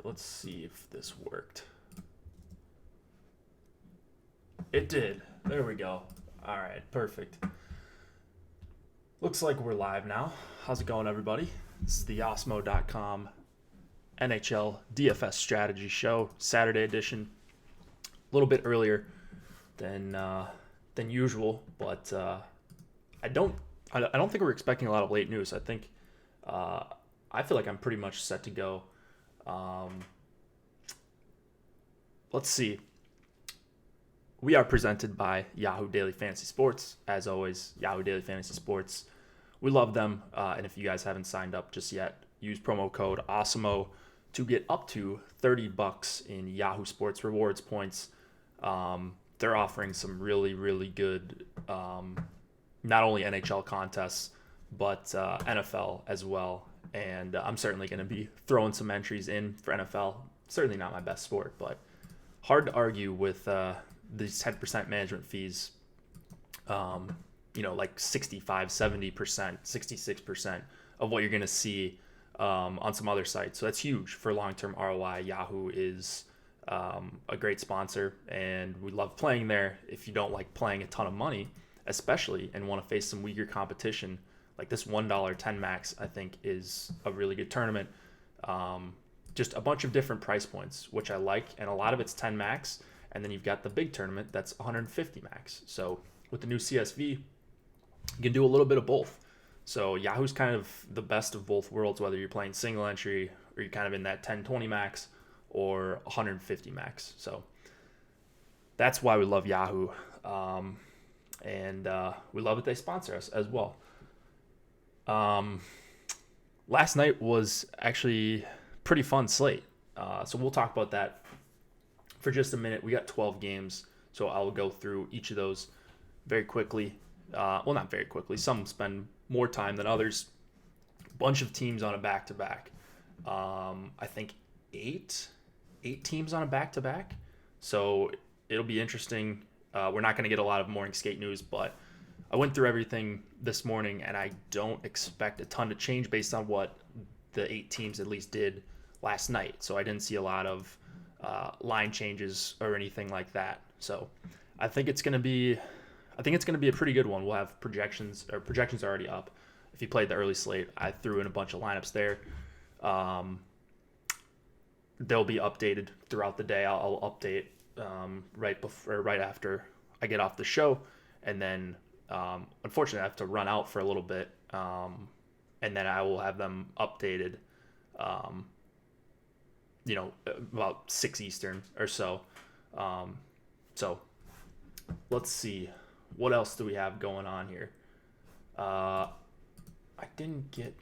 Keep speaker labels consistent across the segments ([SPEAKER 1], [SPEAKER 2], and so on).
[SPEAKER 1] let's see if this worked. It did. There we go. All right, perfect. Looks like we're live now. How's it going, everybody? This is the Osmo.com NHL DFS strategy show, Saturday edition. A little bit earlier than usual, but I don't think we're expecting a lot of late news. I feel like I'm pretty much set to go. Let's see. We are presented by Yahoo Daily Fantasy Sports. As always, Yahoo Daily Fantasy Sports. We love them. And if you guys haven't signed up just yet, use promo code AWESOMO to get up to $30 in Yahoo Sports rewards points. They're offering some really, really good, not only NHL contests, but NFL as well. And I'm certainly going to be throwing some entries in for NFL. Certainly not my best sport, but hard to argue with these 10% management fees, like 65, 70%, 66% of what you're going to see on some other sites. So that's huge for long-term ROI. Yahoo is a great sponsor, and we love playing there. If you don't like playing a ton of money, especially, and want to face some weaker competition, like this $1 10 max, I think is a really good tournament. Just a bunch of different price points, which I like, and a lot of it's 10 max. And then you've got the big tournament that's 150 max. So with the new CSV, you can do a little bit of both. So Yahoo's kind of the best of both worlds, whether you're playing single entry or you're kind of in that 10-20 max or 150 max. So that's why we love Yahoo. And we love that they sponsor us as well. Last night was actually pretty fun slate. So we'll talk about that for just a minute. We got 12 games, so I'll go through each of those very quickly. Well, not very quickly. Some spend more time than others. Bunch of teams on a back-to-back. I think eight teams on a back-to-back. So it'll be interesting. We're not going to get a lot of morning skate news, but I went through everything this morning, and I don't expect a ton to change based on what the 8 teams at least did last night. So I didn't see a lot of line changes or anything like that. So I think it's going to be a pretty good one. We'll have projections are already up. If you played the early slate, I threw in a bunch of lineups there. They'll be updated throughout the day. I'll update right after I get off the show, and then unfortunately I have to run out for a little bit, and then I will have them updated. About 6 Eastern or so. So let's see. What else do we have going on here? I didn't get...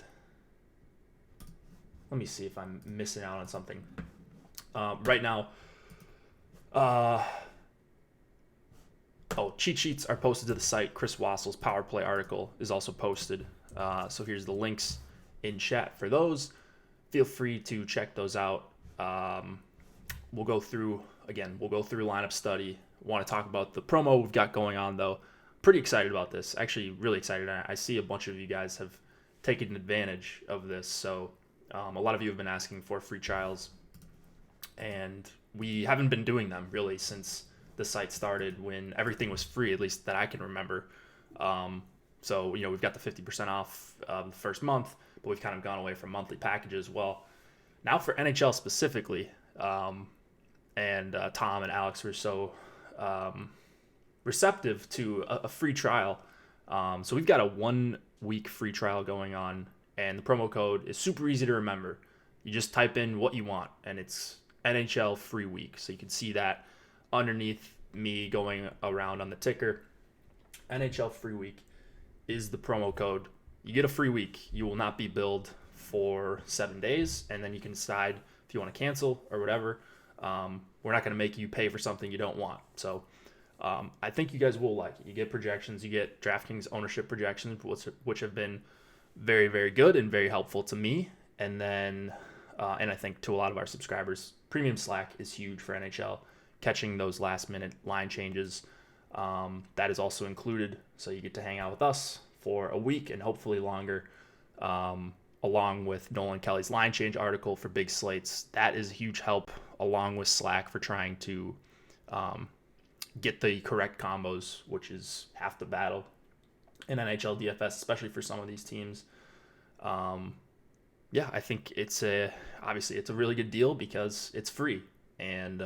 [SPEAKER 1] Let me see if I'm missing out on something. Right now, cheat sheets are posted to the site. Chris Wassel's Power Play article is also posted. So here's the links in chat for those. Feel free to check those out. We'll go through lineup study. Want to talk about the promo we've got going on, though. Pretty excited about this. Actually, really excited. I see a bunch of you guys have taken advantage of this. So a lot of you have been asking for free trials, and we haven't been doing them really since the site started, when everything was free, at least that I can remember. So we've got the 50% off the first month, but we've kind of gone away from monthly packages. Well, now for NHL specifically, and Tom and Alex were so receptive to a free trial. So we've got a 1-week free trial going on, and the promo code is super easy to remember. You just type in what you want, and it's NHL free week. So you can see that underneath me going around on the ticker. NHL free week is the promo code. You get a free week. You will not be billed for 7 days, and then you can decide if you want to cancel or whatever. We're not going to make you pay for something you don't want. So I think you guys will like it. You get projections. You get DraftKings ownership projections, which have been very, very good and very helpful to me. And then, and I think to a lot of our subscribers, premium Slack is huge for NHL. Catching those last-minute line changes, that is also included. So you get to hang out with us for a week and hopefully longer. along with Nolan Kelly's line change article for big slates. That is a huge help, along with Slack for trying to get the correct combos, which is half the battle in NHL DFS, especially for some of these teams. Yeah, I think obviously it's a really good deal because it's free and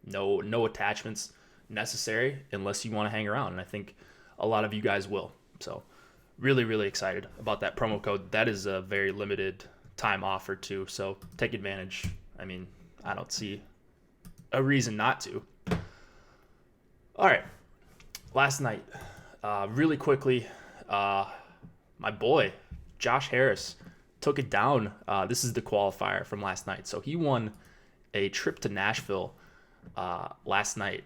[SPEAKER 1] no attachments necessary unless you want to hang around, and I think a lot of you guys will. So really, really excited about that promo code. That is a very limited time offer too, so take advantage. I mean, I don't see a reason not to. All right, last night, really quickly, my boy Josh Harris took it down. This is the qualifier from last night. So he won a trip to Nashville last night.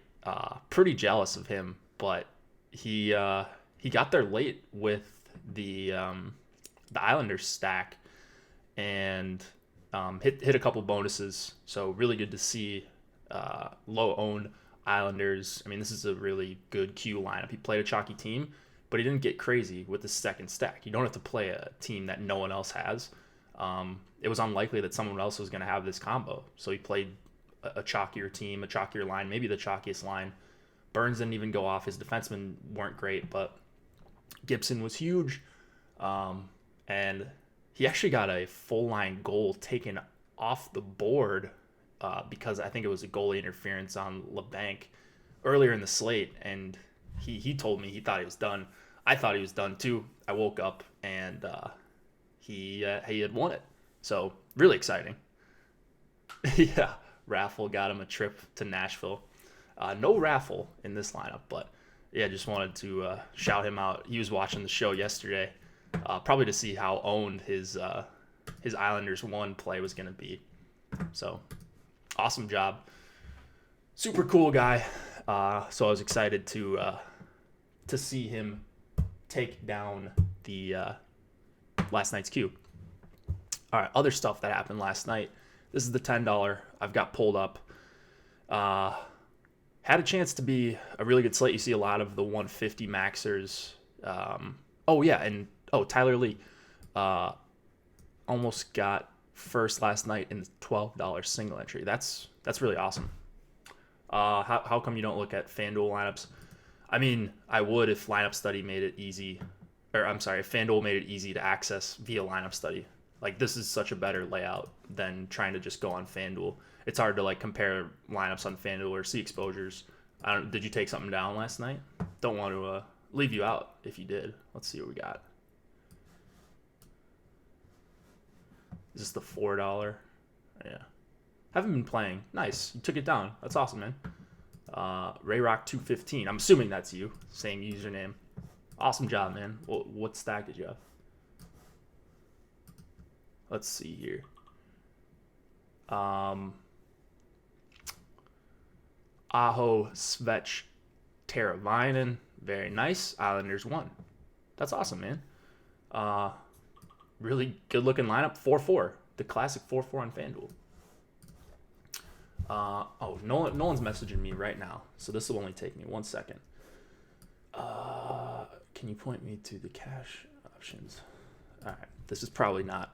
[SPEAKER 1] Pretty jealous of him, but he got there late with the Islanders stack and hit a couple bonuses. So really good to see low owned Islanders. I mean, this is a really good Q lineup. He played a chalky team, but he didn't get crazy with the second stack. You don't have to play a team that no one else has. It was unlikely that someone else was going to have this combo. So he played a chalkier team, a chalkier line, maybe the chalkiest line. Burns didn't even go off. His defensemen weren't great, but Gibson was huge. And he actually got a full line goal taken off the board because I think it was a goalie interference on LeBanc earlier in the slate. And he told me he thought he was done. I thought he was done too. I woke up and he had won it. So really exciting. Yeah, raffle got him a trip to Nashville. No raffle in this lineup, but yeah, just wanted to shout him out. He was watching the show yesterday, probably to see how owned his Islanders 1 play was going to be. So awesome job. Super cool guy. So I was excited to see him take down the last night's queue. All right, other stuff that happened last night. This is the $10 I've got pulled up. Had a chance to be a really good slate. You see a lot of the 150 maxers. Tyler Lee almost got first last night in the $12 single entry. That's really awesome. How come you don't look at FanDuel lineups? I mean, I would if Lineup Study made it easy, or I'm sorry, if FanDuel made it easy to access via Lineup Study. Like, this is such a better layout than trying to just go on FanDuel. It's hard to compare lineups on FanDuel or see exposures. Did you take something down last night? Don't want to leave you out if you did. Let's see what we got. Is this the $4? Yeah. Haven't been playing. Nice. You took it down. That's awesome, man. Rayrock215. I'm assuming that's you. Same username. Awesome job, man. What stack did you have? Let's see here. Aho Svech Teravainen. Very nice. Islanders 1. That's awesome, man. Really good looking lineup. 4-4. The classic 4-4 on FanDuel. Nolan's messaging me right now, so this will only take me 1 second. Can you point me to the cash options? All right. This is probably not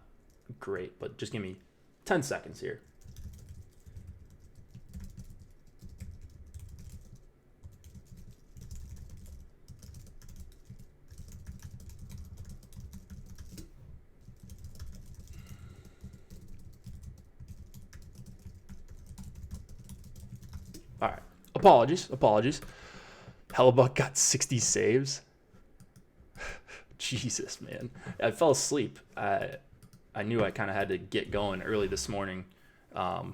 [SPEAKER 1] great, but just give me 10 seconds here. All right. Apologies. Hellebuck got 60 saves. Jesus, man. I fell asleep. I knew I kind of had to get going early this morning. But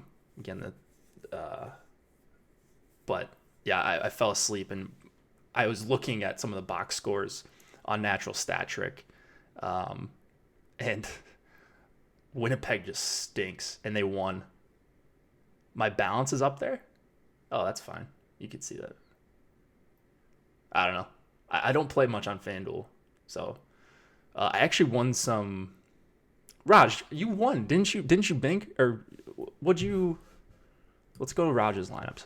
[SPEAKER 1] yeah, I fell asleep and I was looking at some of the box scores on Natural Stat Trick. And Winnipeg just stinks and they won. My balance is up there. Oh, that's fine. You can see that. I don't know. I don't play much on FanDuel. So I actually won some. Raj, you won, didn't you? Didn't you bank or would you? Let's go to Raj's lineups.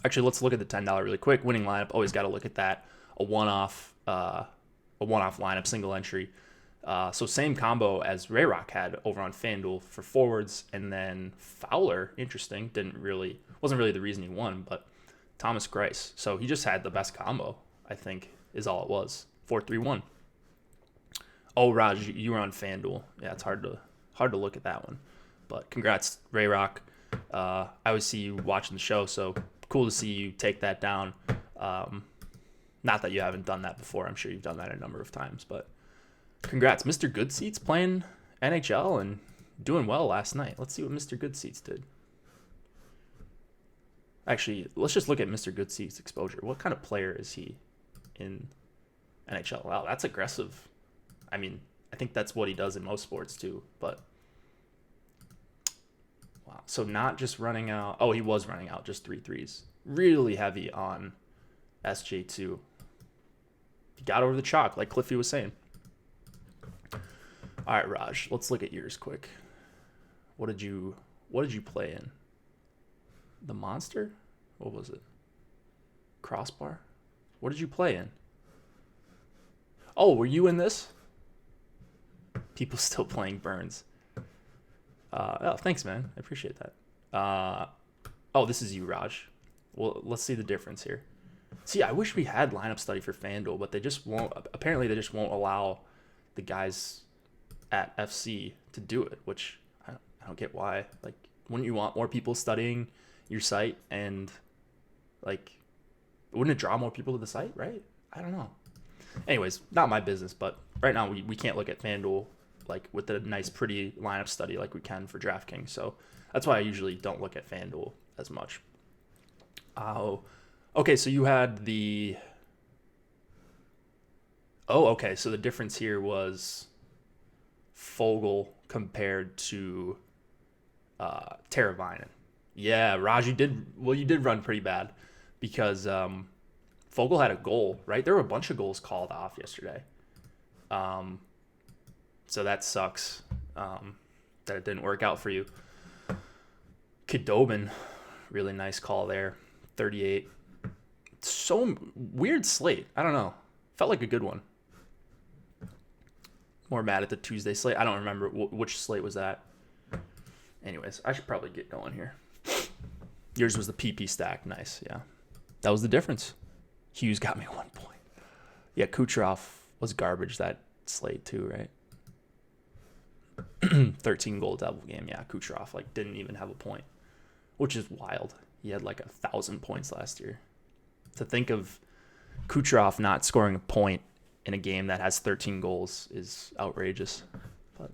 [SPEAKER 1] Actually, let's look at the $10 really quick. Winning lineup. Always got to look at that. A one-off a one-off lineup, single entry. So same combo as Rayrock had over on FanDuel for forwards, and then Fowler, interesting, wasn't really the reason he won, but Thomas Greiss. So he just had the best combo, I think, is all it was. 4-3-1. Oh, Raj, you were on FanDuel. Yeah, it's hard to look at that one. But congrats, Rayrock. I always see you watching the show, so cool to see you take that down. Not that you haven't done that before. I'm sure you've done that a number of times, but congrats. Mr. Goodseats playing NHL and doing well last night. Let's see what Mr. Goodseats did. Actually, let's just look at Mr. Goodseats' exposure. What kind of player is he in NHL? Wow, that's aggressive. I mean, I think that's what he does in most sports too, but wow. So not just running out. Oh, he was running out just 3 threes. Really heavy on SJ2. He got over the chalk, like Cliffy was saying. All right, Raj, let's look at yours quick. What did you play in? The Monster? What was it? Crossbar? What did you play in? Oh, were you in this? People still playing Burns. Oh, thanks, man. I appreciate that. Oh, this is you, Raj. Well, let's see the difference here. See, I wish we had lineup study for FanDuel, but they just won't. Apparently, they just won't allow the guys at FC to do it, which I don't get why. Like, wouldn't you want more people studying your site, and like, wouldn't it draw more people to the site, right? I don't know. Anyways, not my business, but right now we can't look at FanDuel like with the nice pretty lineup study like we can for DraftKings. So that's why I usually don't look at FanDuel as much. Oh, okay, so you had the... Oh, okay, so the difference here was Fogle compared to Teravainen. Yeah, Raj, you did run pretty bad because Fogle had a goal, right? There were a bunch of goals called off yesterday. So that sucks that it didn't work out for you. Khudobin, really nice call there. 38. So weird slate. I don't know. Felt like a good one. More mad at the Tuesday slate. I don't remember which slate was that. Anyways, I should probably get going here. Yours was the PP stack. Nice, yeah. That was the difference. Hughes got me 1 point. Yeah, Kucherov was garbage that slate too, right? 13 goal double game. Yeah, Kucherov like didn't even have a point, which is wild. He had like 1,000 points last year. To think of Kucherov not scoring a point in a game that has 13 goals is outrageous. But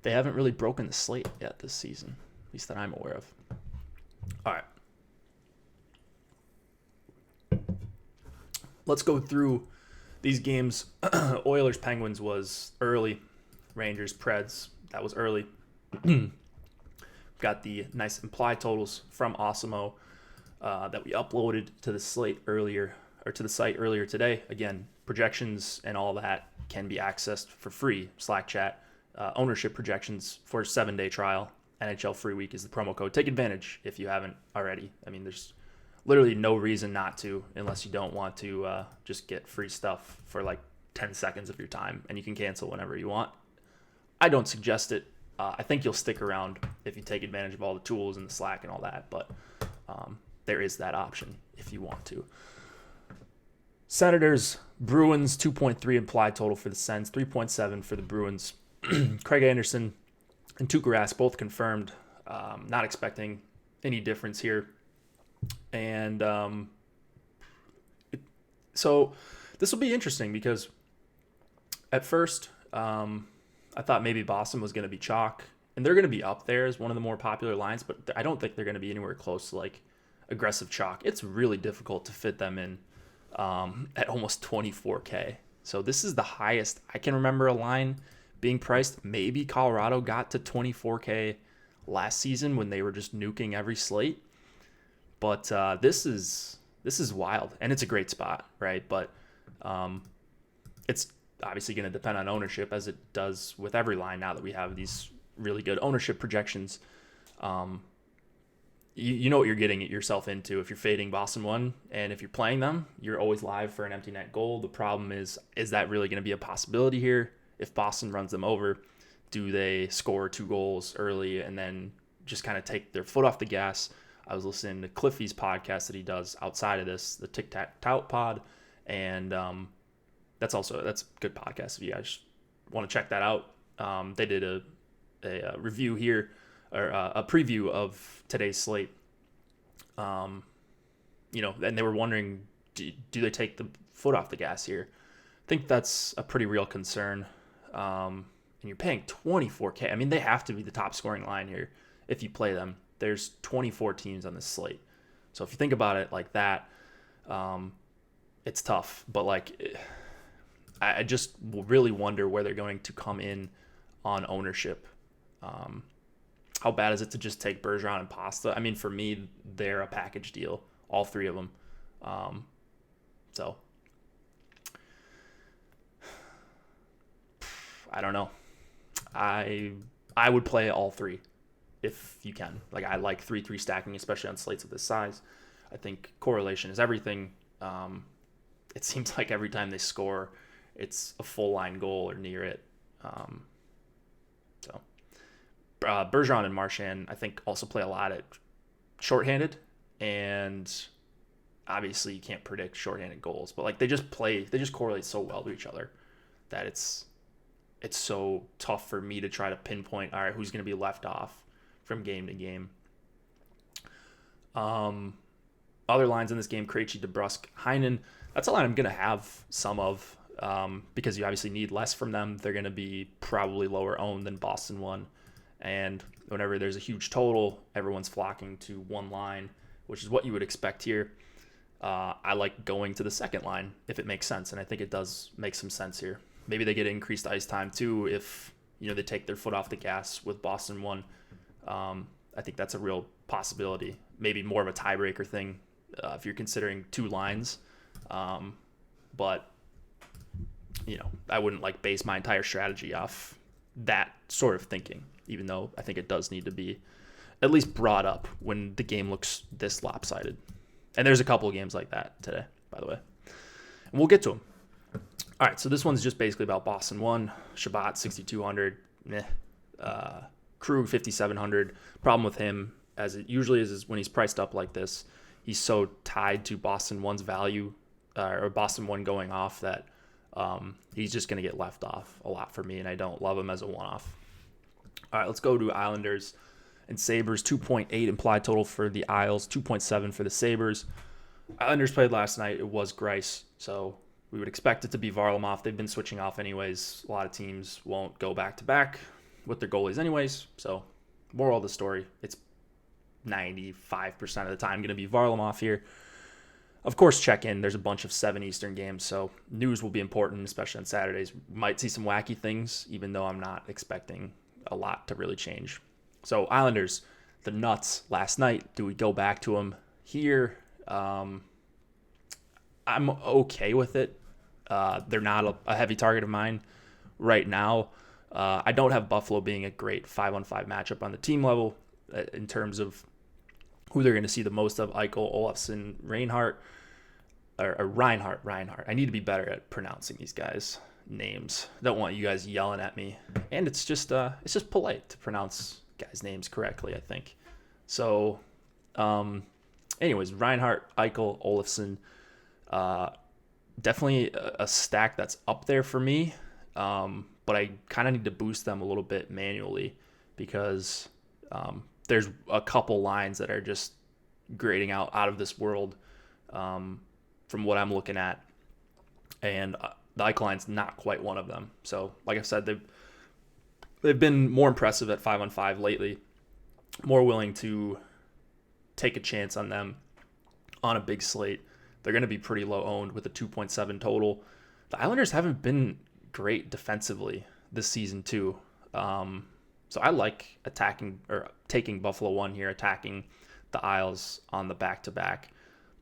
[SPEAKER 1] they haven't really broken the slate yet this season, at least that I'm aware of. All right. Let's go through these games. Oilers Penguins was early. Rangers Preds, that was early. Got the nice implied totals from Awesemo that we uploaded to the slate earlier, or to the site earlier today. Again, projections and all that can be accessed for free. Slack chat, ownership projections for a 7-day trial. NHL Free Week is the promo code. Take advantage if you haven't already. I mean, there's literally no reason not to, unless you don't want to just get free stuff for like 10 seconds of your time, and you can cancel whenever you want. I don't suggest it. I think you'll stick around if you take advantage of all the tools and the Slack and all that, but there is that option if you want to. Senators, Bruins, 2.3 implied total for the Sens, 3.7 for the Bruins. Craig Anderson and Tuukka Rask both confirmed. Not expecting any difference here. And so this will be interesting because at first I thought maybe Boston was going to be chalk, and they're going to be up there as one of the more popular lines, but I don't think they're going to be anywhere close to like aggressive chalk. It's really difficult to fit them in at almost 24K. So this is the highest I can remember a line being priced. Maybe Colorado got to 24K last season when they were just nuking every slate. But this is wild, and it's a great spot, right? But it's obviously going to depend on ownership, as it does with every line now that we have these really good ownership projections. you know what you're getting yourself into if you're fading Boston 1. And if you're playing them, you're always live for an empty net goal. The problem is that really going to be a possibility here? If Boston runs them over, do they score 2 goals early and then just kind of take their foot off the gas? I was listening to Cliffy's podcast that he does outside of this, the Tic Tac Tout Pod, and that's a good podcast if you guys want to check that out. They did a review here, or a preview of today's slate. And they were wondering, do they take the foot off the gas here? I think that's a pretty real concern. And you're paying $24K. I mean, they have to be the top scoring line here if you play them. There's 24 teams on this slate. So if you think about it like that, it's tough. But I just really wonder where they're going to come in on ownership. How bad is it to just take Bergeron and Pasta? I mean, for me, they're a package deal, all 3 of them. So I don't know. I would play all 3 if you can. I like 3-3 stacking, especially on slates of this size. I think correlation is everything. It seems like every time they score, it's a full line goal or near it. Bergeron and Marchand, I think, also play a lot at shorthanded, and obviously you can't predict shorthanded goals, but they just correlate so well to each other that it's so tough for me to try to pinpoint, all right, who's going to be left off from game to game. Other lines in this game, Krejci, DeBrusk, Heinen, that's a line I'm going to have some of, because you obviously need less from them. They're going to be probably lower owned than Boston 1. And whenever there's a huge total, everyone's flocking to one line, which is what you would expect here. I like going to the second line if it makes sense, and I think it does make some sense here. Maybe they get increased ice time too if they take their foot off the gas with Boston 1. I think that's a real possibility. Maybe more of a tiebreaker thing if you're considering 2 lines. But I wouldn't base my entire strategy off that sort of thinking, even though I think it does need to be at least brought up when the game looks this lopsided. And there's a couple of games like that today, by the way. And we'll get to them. All right, so this one's just basically about Boston 1, Shabbat 6,200, Krug 5,700. Problem with him, as it usually is when he's priced up like this, he's so tied to Boston 1's value, or Boston 1 going off, that he's just going to get left off a lot for me, and I don't love him as a one-off. All right, let's go to Islanders and Sabres. 2.8 implied total for the Isles, 2.7 for the Sabres. Islanders played last night. It was Grice, so we would expect it to be Varlamov. They've been switching off anyways. A lot of teams won't go back-to-back with their goalies anyways. So moral of the story, it's 95% of the time going to be Varlamov here. Of course, check in. There's a bunch of 7 Eastern games, so news will be important, especially on Saturdays. Might see some wacky things, even though I'm not expecting a lot to really change. So Islanders, the nuts last night. Do we go back to them here? I'm okay with it. They're not a heavy target of mine right now. I don't have Buffalo being a great 5-on-5 matchup on the team level in terms of who they're going to see the most of. Eichel, Olofsson, Reinhart. I need to be better at pronouncing these guys' names. Don't want you guys yelling at me. And it's just polite to pronounce guys' names correctly, I think. So, anyways, Reinhart, Eichel, Olofsson, definitely a stack that's up there for me. But I kind of need to boost them a little bit manually because there's a couple lines that are just grading out of this world from what I'm looking at. And the Eichel line's not quite one of them. So, like I said, they've been more impressive at 5-on-5 lately, more willing to take a chance on them on a big slate. They're going to be pretty low owned with a 2.7 total. The Islanders haven't been great defensively this season too. So I like taking Buffalo 1 here, attacking the Isles on the back-to-back.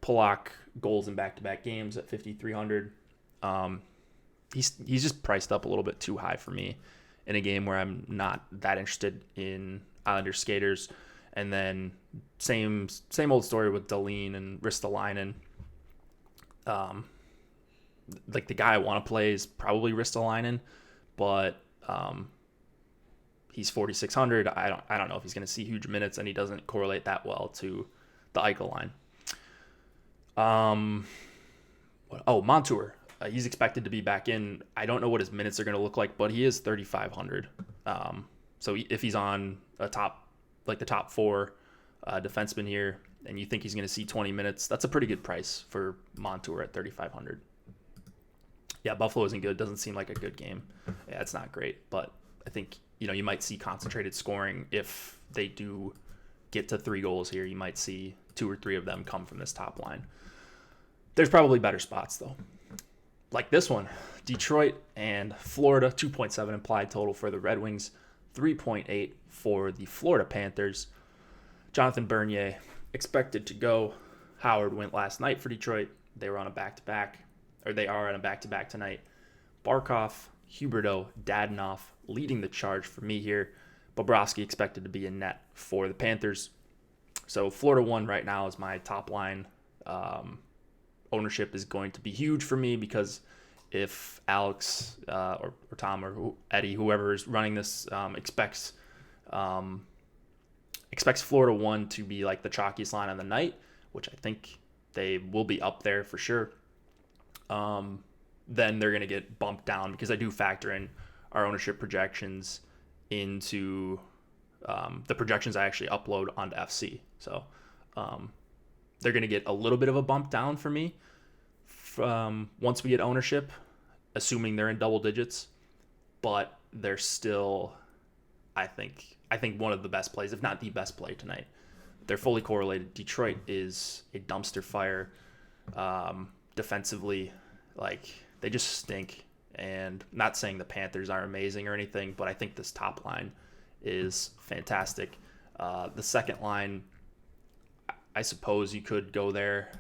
[SPEAKER 1] Polak goals in back-to-back games at 5,300. He's just priced up a little bit too high for me in a game where I'm not that interested in Islanders skaters. And then same old story with Dahlin and Ristolainen. Like the guy I want to play is probably Ristolainen, but he's 4,600. I don't know if he's going to see huge minutes, and he doesn't correlate that well to the Eichel line. Montour. He's expected to be back in. I don't know what his minutes are going to look like, but he is 3,500. So if he's on the top 4 defenseman here, and you think he's going to see 20 minutes, that's a pretty good price for Montour at 3,500. Yeah, Buffalo isn't good. Doesn't seem like a good game. Yeah, it's not great, but I think you might see concentrated scoring if they do get to 3 goals here. You might see 2 or 3 of them come from this top line. There's probably better spots though, like this one. Detroit and Florida, 2.7 implied total for the Red Wings, 3.8 for the Florida Panthers. Jonathan Bernier expected to go. Howard went last night for Detroit. They were on a back-to-back, or they are on a back-to-back tonight. Barkov, Huberdeau, Dadonov leading the charge for me here. Bobrovsky expected to be in net for the Panthers. So Florida 1 right now is my top line. Ownership is going to be huge for me because if Alex or Tom or Eddie, whoever is running this, expects Florida 1 to be like the chalkiest line on the night, which I think they will be up there for sure, then they're going to get bumped down because I do factor in our ownership projections into the projections I actually upload onto FC. So they're going to get a little bit of a bump down for me once we get ownership, assuming they're in double digits, but they're still, I think one of the best plays, if not the best play tonight. They're fully correlated. Detroit is a dumpster fire defensively. Like, they just stink. And not saying the Panthers are amazing or anything, but I think this top line is fantastic. The second line, I suppose you could go there.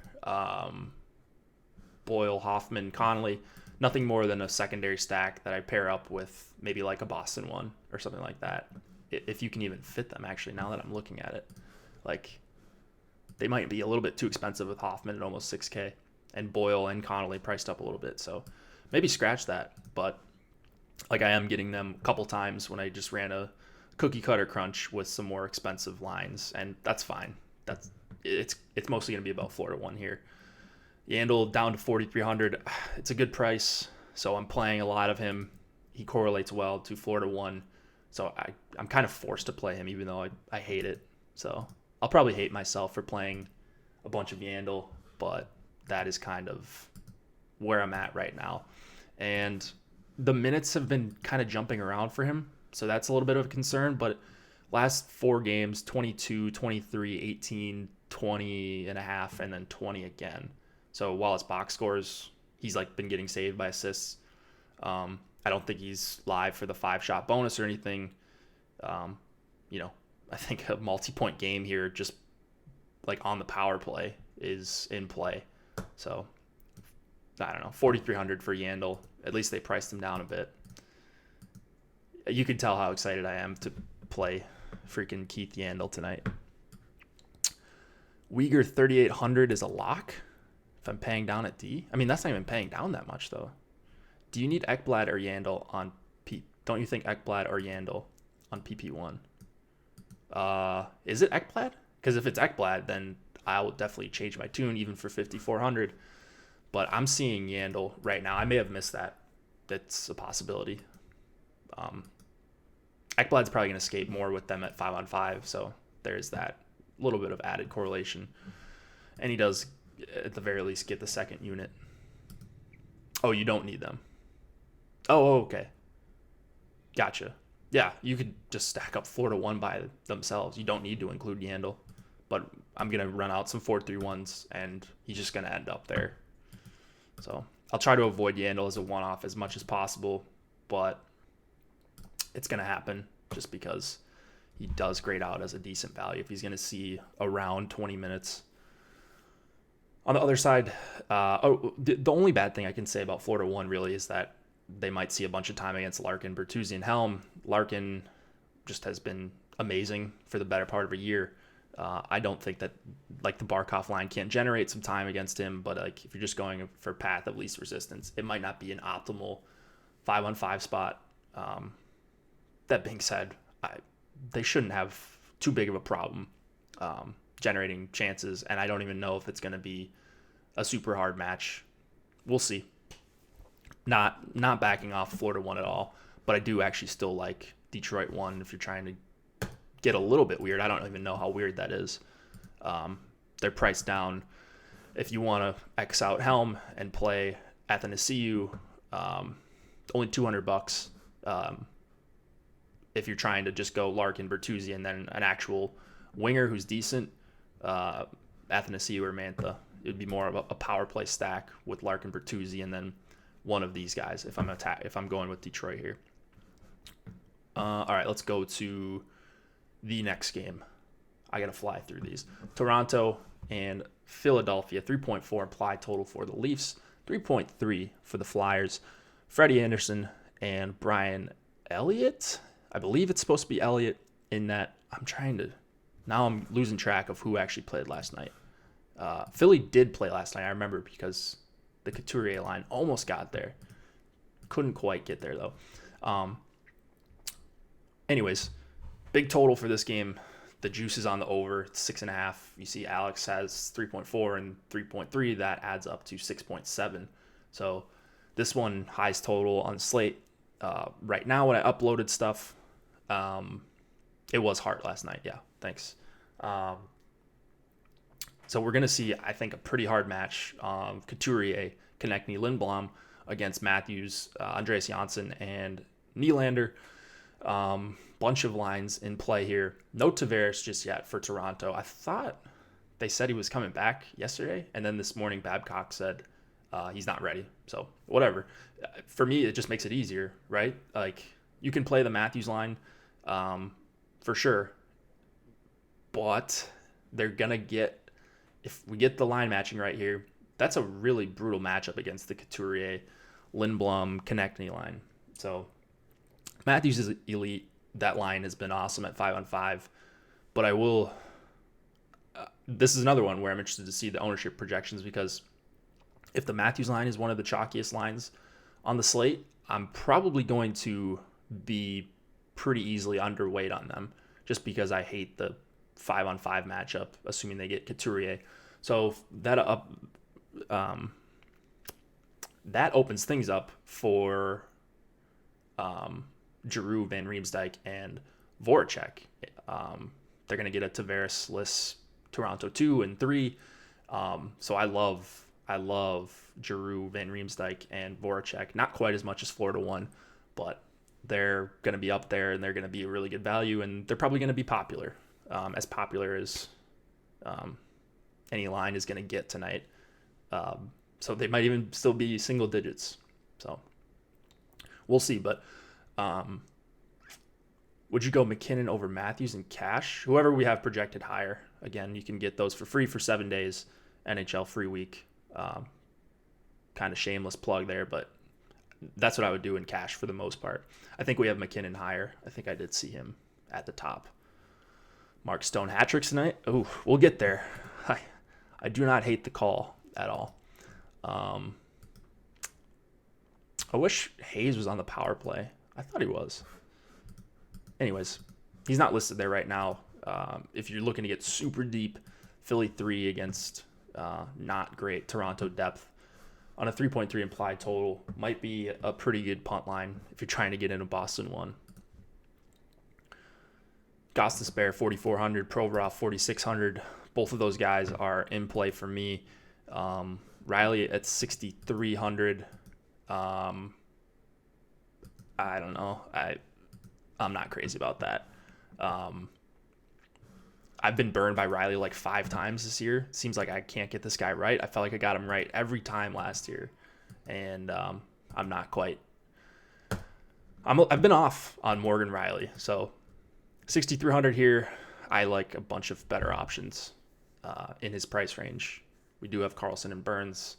[SPEAKER 1] Boyle, Hoffman, Connolly. Nothing more than a secondary stack that I pair up with maybe like a Boston one or something like that. If you can even fit them, actually, now that I'm looking at it. Like, they might be a little bit too expensive with Hoffman at almost $6K. And Boyle and Connolly priced up a little bit. So maybe scratch that. But like, I am getting them a couple times when I just ran a cookie cutter crunch with some more expensive lines. And that's fine. It's mostly going to be about Florida 1 here. Yandel down to 4,300. It's a good price, so I'm playing a lot of him. He correlates well to Florida 1, so I'm kind of forced to play him, even though I hate it. So I'll probably hate myself for playing a bunch of Yandel, but that is kind of where I'm at right now. And the minutes have been kind of jumping around for him, so that's a little bit of a concern. But last 4 games, 22, 23, 18, 20 and a half, and then 20 again. So while his box scores, he's like been getting saved by assists. I don't think he's live for the 5-shot bonus or anything. I think a multi-point game here, just like on the power play, is in play. So I don't know, 4,300 for Yandel. At least they priced him down a bit. You can tell how excited I am to play freaking Keith Yandel tonight. Uyghur 3,800 is a lock. If I'm paying down at D, I mean, that's not even paying down that much though. Do you need Ekblad or Yandel on P? Don't you think Ekblad or Yandel on PP1? Is it Ekblad? Because if it's Ekblad, then I'll definitely change my tune even for 5,400. But I'm seeing Yandel right now. I may have missed that. That's a possibility. Ekblad's probably going to skate more with them at 5-on-5, so there's that little bit of added correlation. And he does, at the very least, get the second unit. Oh, you don't need them. Oh, okay. Gotcha. Yeah, you could just stack up Florida 1 by themselves. You don't need to include Yandel. But I'm going to run out some 4-3-1s, and he's just going to end up there. So I'll try to avoid Yandel as a one-off as much as possible, but it's going to happen just because he does grade out as a decent value if he's going to see around 20 minutes. On the other side, the only bad thing I can say about Florida 1 really is that they might see a bunch of time against Larkin, Bertuzzi, and Helm. Larkin just has been amazing for the better part of a year. I don't think that like the Barkov line can't generate some time against him, but like if you're just going for path of least resistance, it might not be an optimal 5-on-5 spot. That being said, they shouldn't have too big of a problem generating chances, and I don't even know if it's going to be a super hard match. We'll see. Not backing off Florida 1 at all, but I do actually still like Detroit 1 if you're trying to get a little bit weird. I don't even know how weird that is. They're priced down. If you want to X out Helm and play Athanasiou, only $200. If you're trying to just go Larkin, Bertuzzi, and then an actual winger who's decent, Athanasiou or Mantha, it would be more of a power play stack with Larkin, Bertuzzi, and then one of these guys if I'm going with Detroit here. All right, let's go to the next game. I got to fly through these. Toronto and Philadelphia, 3.4 implied total for the Leafs, 3.3 for the Flyers. Freddie Anderson and Brian Elliott. I believe it's supposed to be Elliott in that now I'm losing track of who actually played last night. Philly did play last night, I remember, because the Couturier line almost got there. Couldn't quite get there, though. Anyways, big total for this game. The juice is on the over. It's 6.5. You see Alex has 3.4 and 3.3. That adds up to 6.7. So this one, highest total on the slate. Right now, when I uploaded stuff, it was Hart last night. Yeah, thanks. So we're going to see, I think, a pretty hard match. Couturier, Konechny, Lindblom against Matthews, Andreas Janssen, and Nylander. Bunch of lines in play here. No Tavares just yet for Toronto. I thought they said he was coming back yesterday, and then this morning Babcock said he's not ready. So whatever. For me, it just makes it easier, right? Like, you can play the Matthews line for sure, but they're going to get, if we get the line matching right here, that's a really brutal matchup against the Couturier, Lindblom, Konechny line. So Matthews is elite. That line has been awesome at 5-on-5, but I will. This is another one where I'm interested to see the ownership projections, because if the Matthews line is one of the chalkiest lines on the slate, I'm probably going to be pretty easily underweight on them, just because I hate the 5-on-5 matchup, assuming they get Couturier. So that opens things up for Giroux, Van Riemsdyk, and Voracek. They're going to get a Tavares-less Toronto 2 and 3. So I love Giroux, Van Riemsdyk, and Voracek. Not quite as much as Florida 1, but they're going to be up there, and they're going to be a really good value, and they're probably going to be popular, as popular as any line is going to get tonight. So they might even still be single digits. So we'll see, but would you go McKinnon over Matthews in cash? Whoever we have projected higher. Again, you can get those for free for 7 days. NHL free week. Kind of shameless plug there, but that's what I would do in cash for the most part. I think we have McKinnon higher. I think I did see him at the top. Mark Stone hat tricks tonight. Oh, we'll get there. I do not hate the call at all. I wish Hayes was on the power play. I thought he was. Anyways, he's not listed there right now. If you're looking to get super deep, Philly 3 against not great Toronto depth on a 3.3 implied total might be a pretty good punt line if you're trying to get into Boston 1. Gostisbehere 4,400, Provorov 4,600. Both of those guys are in play for me. Riley at 6,300. I don't know. I'm not crazy about that. I've been burned by Riley like 5 times this year. It seems like I can't get this guy right. I felt like I got him right every time last year, and I'm not quite. I've been off on Morgan Riley, so 6,300 here. I like a bunch of better options in his price range. We do have Carlson and Burns.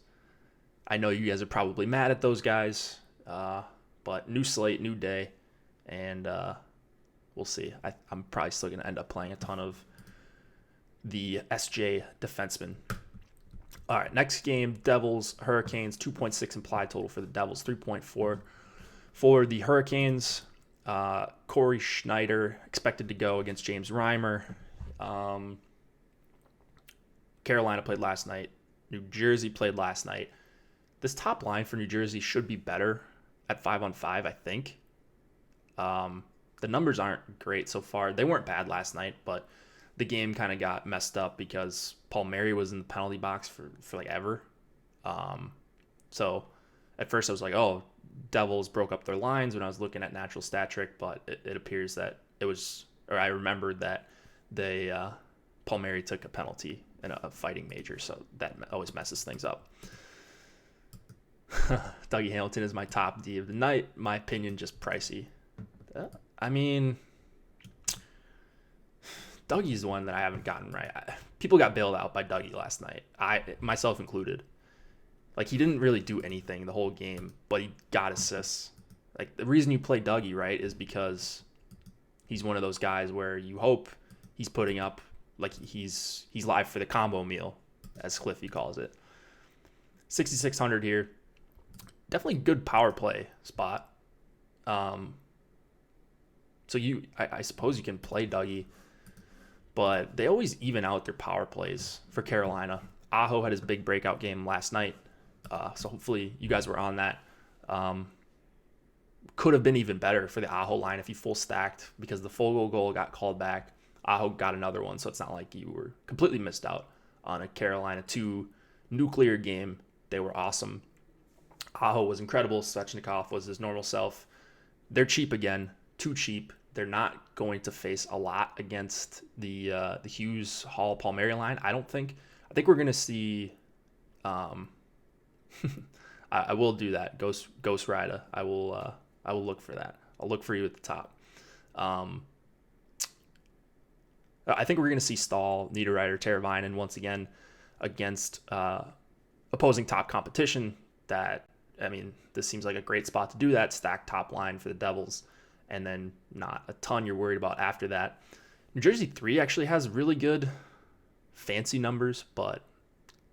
[SPEAKER 1] I know you guys are probably mad at those guys, but new slate, new day, and we'll see. I'm probably still going to end up playing a ton of the SJ defenseman. All right, next game, Devils, Hurricanes, 2.6 implied total for the Devils, 3.4 for the Hurricanes. Corey Schneider expected to go against James Reimer. Carolina played last night. New Jersey played last night. This top line for New Jersey should be better at 5-on-5, I think. The numbers aren't great so far. They weren't bad last night, but the game kind of got messed up because Palmieri was in the penalty box for like ever. So at first I was like, oh, Devils broke up their lines when I was looking at natural stat trick, but it appears that it was, or I remembered that they Palmieri took a penalty in a fighting major, so that always messes things up. Dougie Hamilton is my top D of the night. My opinion, just pricey. I mean, Dougie's the one that I haven't gotten right. People got bailed out by Dougie last night, myself included. Like, he didn't really do anything the whole game, but he got assists. Like, the reason you play Dougie, right, is because he's one of those guys where you hope he's putting up, like, he's live for the combo meal, as Cliffy calls it. 6,600 here. Definitely good power play spot. So I suppose you can play Dougie, but they always even out their power plays for Carolina. Aho had his big breakout game last night, so hopefully you guys were on that. Could have been even better for the Aho line if you full stacked, because the Fogle goal got called back. Aho got another one, so it's not like you were completely missed out on a Carolina 2 nuclear game. They were awesome. Aho was incredible. Svechnikov was his normal self. They're cheap again, too cheap. They're not going to face a lot against the Hughes, Hall, Palmieri line, I don't think. I think we're going to see I will do that. Ghost Rider. I will look for that. I'll look for you at the top. I think we're going to see Stahl, Niederreiter, Teravainen once again against opposing top competition. This seems like a great spot to do that. Stacked top line for the Devils, and then not a ton you're worried about after that. New Jersey 3 actually has really good fancy numbers, but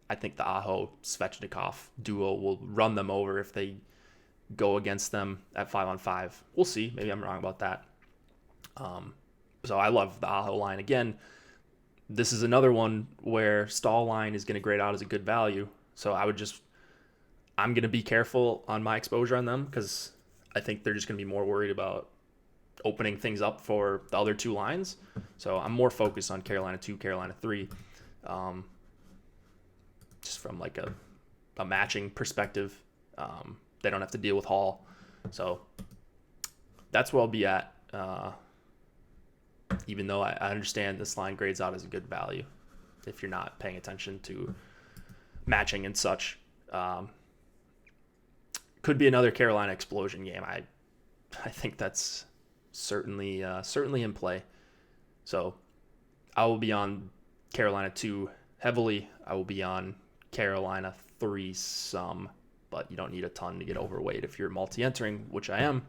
[SPEAKER 1] I think the Aho-Svechnikov duo will run them over if they go against them at 5-on-5. We'll see. Maybe I'm wrong about that. So I love the Aho line. Again, this is another one where Stahl line is going to grade out as a good value. So I'm going to be careful on my exposure on them, because I think they're just going to be more worried about opening things up for the other two lines. So I'm more focused on Carolina 2, Carolina 3. Just from like a matching perspective. They don't have to deal with Hall. So that's where I'll be at. Even though I understand this line grades out as a good value if you're not paying attention to matching and such. Could be another Carolina explosion game. I think that's certainly in play. So I will be on Carolina 2 heavily. I will be on Carolina 3 some, but you don't need a ton to get overweight if you're multi-entering, which I am.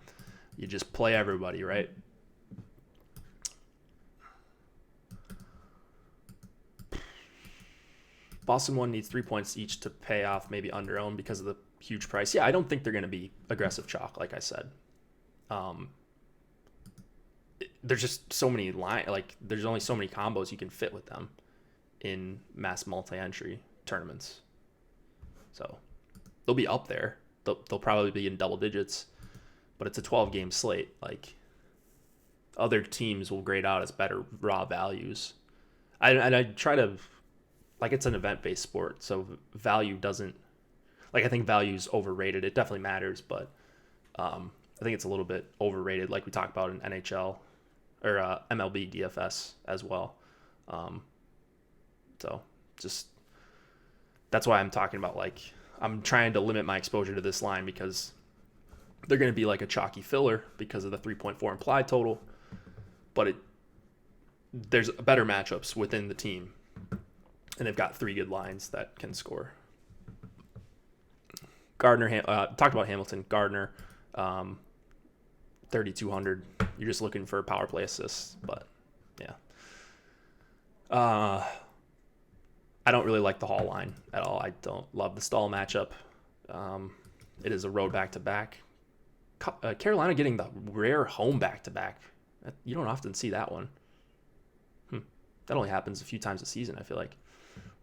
[SPEAKER 1] You just play everybody, right? Boston 1 needs 3 points each to pay off maybe under-owned because of the huge price. Yeah, I don't think they're going to be aggressive chalk, like I said. There's just so many there's only so many combos you can fit with them in mass multi-entry tournaments. So they'll be up there. They'll probably be in double digits, but it's a 12-game slate. Like, other teams will grade out as better raw values. I try to, like, it's an event-based sport, so value doesn't, like, I think value is overrated. It definitely matters, but I think it's a little bit overrated, like we talked about in NHL or MLB DFS as well. So just, that's why I'm talking about, like, I'm trying to limit my exposure to this line because they're going to be like a chalky filler because of the 3.4 implied total, but there's better matchups within the team, and they've got 3 good lines that can score. Gardner, talked about Hamilton. Gardner, 3,200. You're just looking for power play assists, but yeah. I don't really like the Hall line at all. I don't love the Stahl matchup. It is a road back-to-back. Carolina getting the rare home back-to-back. You don't often see that one. That only happens a few times a season, I feel like.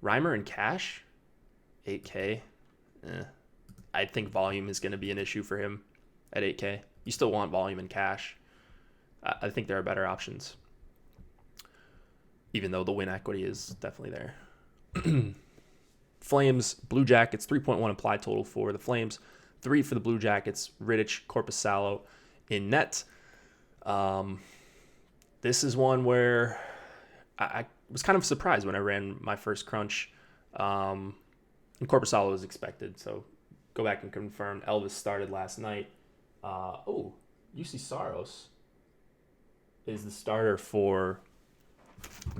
[SPEAKER 1] Reimer and Cash, 8K. I think volume is going to be an issue for him at 8K. You still want volume and Cash. I think there are better options, even though the win equity is definitely there. Flames, Blue Jackets, 3.1 implied total for the Flames. 3 for the Blue Jackets, Rittich, Korpisalo in net. This is one where I was kind of surprised when I ran my first crunch. And Korpisalo was expected, so go back and confirm. Elvis started last night. UC Saros is the starter for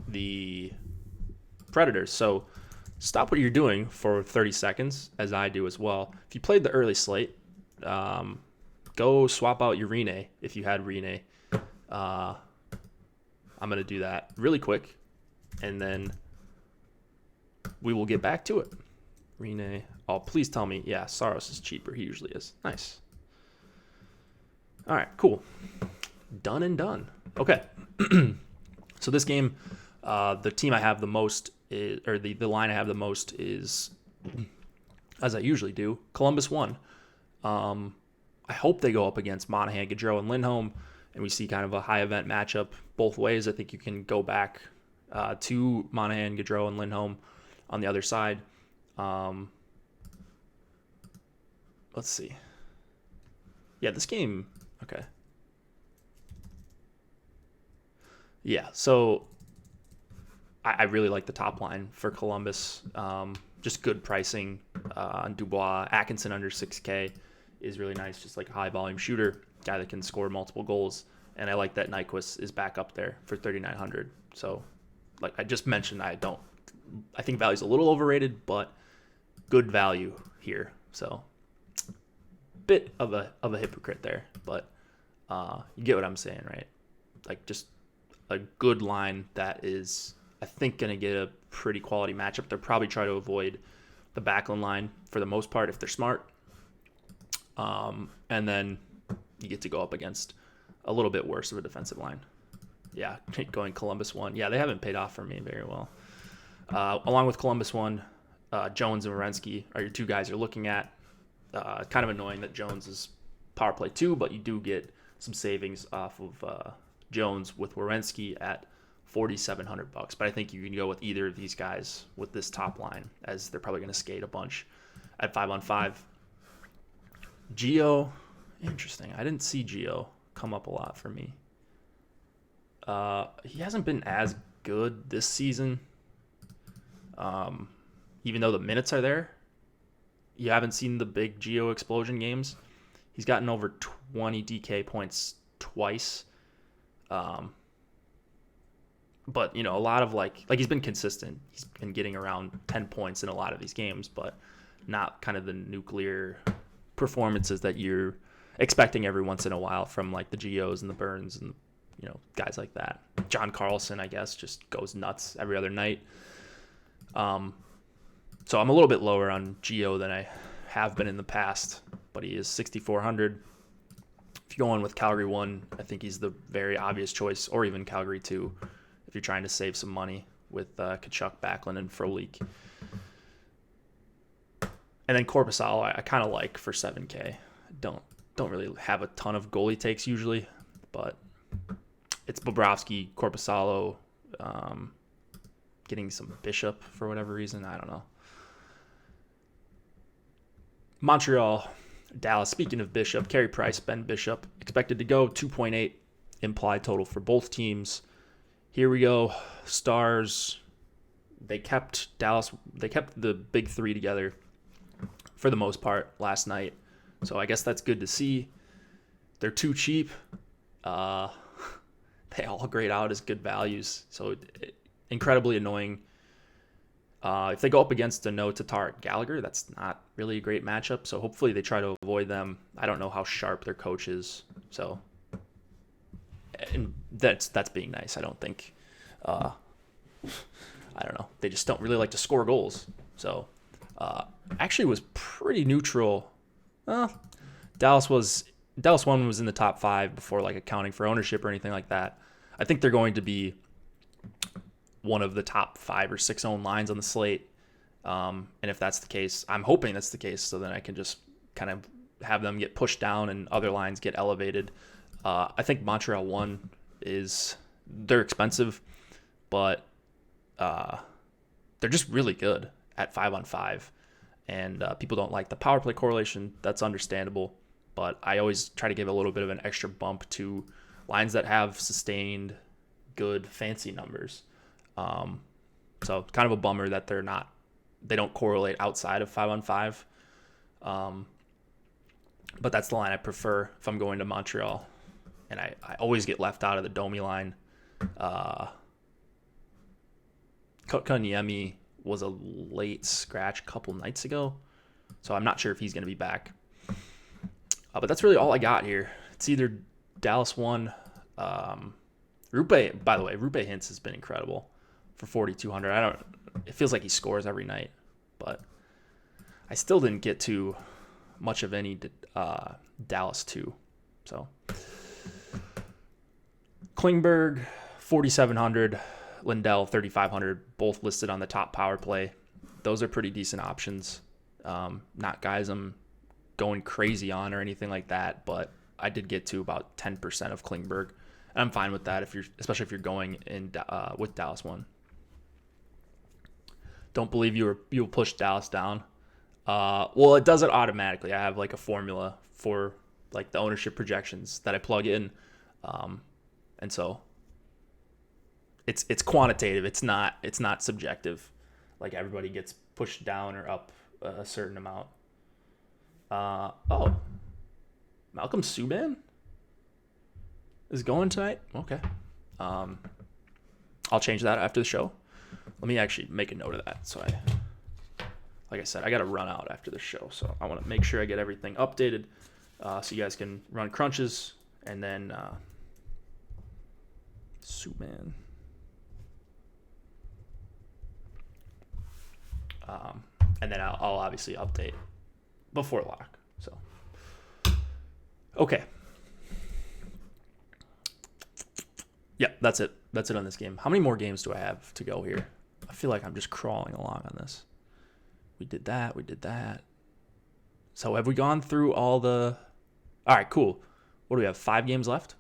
[SPEAKER 1] the Predators. So stop what you're doing for 30 seconds, as I do as well. If you played the early slate, go swap out your Rene if you had Rene. I'm going to do that really quick, and then we will get back to it. Rene. Oh, please tell me. Yeah, Saros is cheaper. He usually is. Nice. All right, cool. Done and done. Okay. So this game, the team I have the most is, or the line I have the most is, as I usually do, Columbus won. I hope they go up against Monahan, Gaudreau, and Lindholm, and we see kind of a high event matchup both ways. I think you can go back to Monahan, Gaudreau, and Lindholm on the other side. Let's see. Yeah, this game. Okay. Yeah, so I really like the top line for Columbus. Just good pricing on Dubois. Atkinson under 6K is really nice, just like a high volume shooter, guy that can score multiple goals. And I like that Nyquist is back up there for 3,900. So, like I just mentioned, I think value's a little overrated, but good value here. So, bit of a hypocrite there, but you get what I'm saying, right? Like just a good line that is, I think, going to get a pretty quality matchup. They'll probably try to avoid the Backlund line for the most part if they're smart. And then you get to go up against a little bit worse of a defensive line. Yeah, going Columbus 1. Yeah, they haven't paid off for me very well. Along with Columbus 1, Jones and Werenski are your two guys you're looking at. Kind of annoying that Jones is power play 2, but you do get some savings off of Jones with Werenski at $4,700. But I think you can go with either of these guys with this top line, as they're probably going to skate a bunch at 5-on-5. Gio, interesting. I didn't see Gio come up a lot for me. He hasn't been as good this season. Even though the minutes are there, you haven't seen the big Gio explosion games. He's gotten over 20 DK points twice. But, you know, a lot of like he's been consistent. He's been getting around 10 points in a lot of these games, but not kind of the nuclear performances that you're expecting every once in a while from like the Gios and the Burns and, you know, guys like that. John Carlson, I guess, just goes nuts every other night. So I'm a little bit lower on Gio than I have been in the past, but he is 6,400. If you're going with Calgary 1, I think he's the very obvious choice, or even Calgary 2, if you're trying to save some money with Tkachuk, Backlund, and Frolik. And then Korpisalo, I kind of like for 7K. Don't really have a ton of goalie takes usually, but it's Bobrovsky, Korpisalo, getting some Bishop for whatever reason. I don't know. Montreal, Dallas. Speaking of Bishop, Carey Price, Ben Bishop, expected to go 2.8 implied total for both teams. Here we go. Stars. They kept the big three together for the most part last night. So I guess that's good to see. They're too cheap. They all grade out as good values. So incredibly annoying. If they go up against a no Tatar Gallagher, that's not really a great matchup. So hopefully they try to avoid them. I don't know how sharp their coach is. So and that's being nice. I don't think I don't know. They just don't really like to score goals. So actually was pretty neutral. Dallas 1 was in the top 5 before like accounting for ownership or anything like that. I think they're going to be one of the top 5 or 6 owned lines on the slate. And if that's the case, I'm hoping that's the case. So then I can just kind of have them get pushed down and other lines get elevated. I think Montreal 1 they're expensive, but they're just really good at 5-on-5. And people don't like the power play correlation. That's understandable. But I always try to give a little bit of an extra bump to lines that have sustained good fancy numbers. So kind of a bummer that they don't correlate outside of 5-on-5. But that's the line I prefer if I'm going to Montreal. And I always get left out of the Domi line. Kotkaniemi was a late scratch a couple nights ago, so I'm not sure if he's going to be back. But that's really all I got here. It's either Dallas 1. Rupe, by the way, Rupe Hintz has been incredible for 4,200. It feels like he scores every night, but I still didn't get to much of any Dallas 2. So Klingberg 4,700, Lindell 3,500, both listed on the top power play. Those are pretty decent options. Not guys I'm going crazy on or anything like that, but I did get to about 10% of Klingberg. And I'm fine with that especially if you're going in with Dallas 1. Don't believe you'll push Dallas down. Well, it does it automatically. I have like a formula for like the ownership projections that I plug in, and so it's quantitative. It's not subjective. Like everybody gets pushed down or up a certain amount. Malcolm Subban is going tonight. Okay. I'll change that after the show. Let me actually make a note of that. So like I said, I got to run out after the show. So I want to make sure I get everything updated so you guys can run crunches. And then Subban. And then I'll obviously update before lock. So, okay. Yeah, that's it. That's it on this game. How many more games do I have to go here? I feel like I'm just crawling along on this. We did that. So have we gone through all the... All right, cool. What do we have, 5 games left?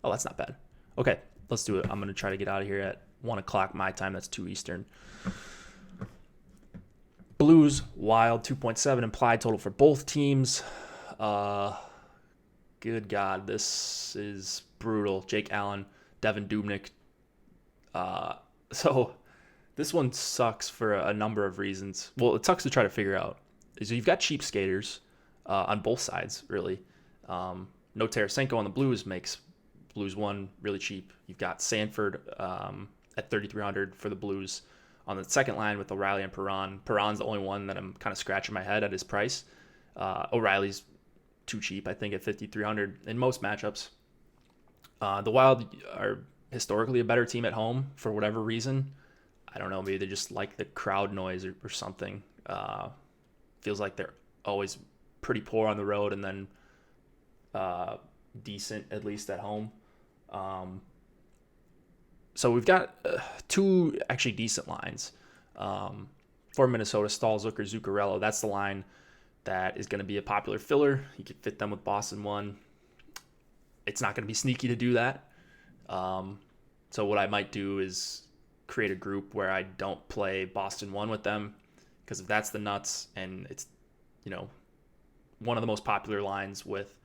[SPEAKER 1] Oh, that's not bad. Okay, let's do it. I'm going to try to get out of here at 1 o'clock my time. That's 2 Eastern. Blues, Wild, 2.7 implied total for both teams. Good God, this is brutal. Jake Allen, Devin Dubnyk. So this one sucks for a number of reasons. Well, it sucks to try to figure out. So you've got cheap skaters on both sides, really. No Tarasenko on the Blues makes Blues 1 really cheap. You've got Sanford at 3,300 for the Blues on the second line with O'Reilly and Perron. Perron's the only one that I'm kind of scratching my head at his price. O'Reilly's too cheap, I think, at 5,300 in most matchups. The Wild are historically a better team at home for whatever reason. I don't know, maybe they just like the crowd noise or something. Feels like they're always pretty poor on the road and then decent, at least at home. So we've got 2 actually decent lines. For Minnesota, Stahl, Zucker, Zuccarello. That's the line that is going to be a popular filler. You could fit them with Boston 1. It's not going to be sneaky to do that. So what I might do is create a group where I don't play Boston 1 with them, because if that's the nuts and it's, one of the most popular lines with